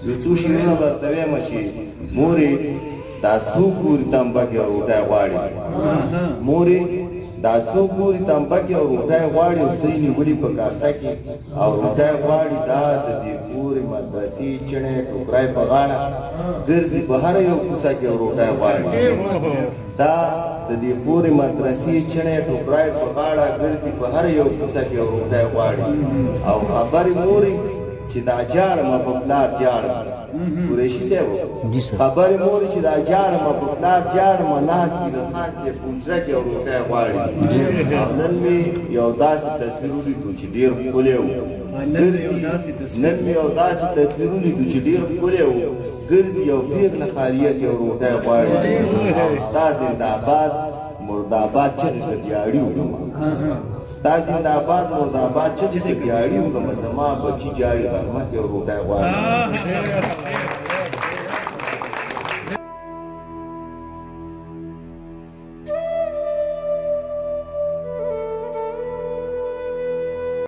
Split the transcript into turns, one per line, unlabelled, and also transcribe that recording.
یو څو شعرونه درته وایم چې مورې دا څو پورې تمبکې او روټۍ غواړي مورې دا څو پورې تمبکې او روټۍ غواړي او څه یې نیولي په کاسه کې او روټۍ غواړي دا د دې پورې مدرسې چڼې ټوکری په غاړه ګرځي په هره یو کوڅه کې او روټۍ غواړي دا د دې پورې مدرسې چڼې ټوکری په غاړه ګرځي په هره یو کوڅه کې او روټۍ غواړي او خبرې مورې چې دا جاړم په پلار جاړم قریشي صاحب خبرې مورې چې دا جاړم په پلار جاړم ناست وي د خان صاحب په حجره کې او روټۍ غواړي او نن مې یو داسې تصویر ولیدو چې ډېر ښکلی و نن مې یو داسې تصویر ولیدو چې ډېر ښکلی و ګرځي یو پېغله خاریه کې او روټۍ غواړي او ستا زنده‌باد مرداباد چغې ته دیاړي وږمه ستا زنده‌باد مرداباد چغې ته دیاړي وږمه زما بچي جاړي غرمه کې او روټۍ غواړي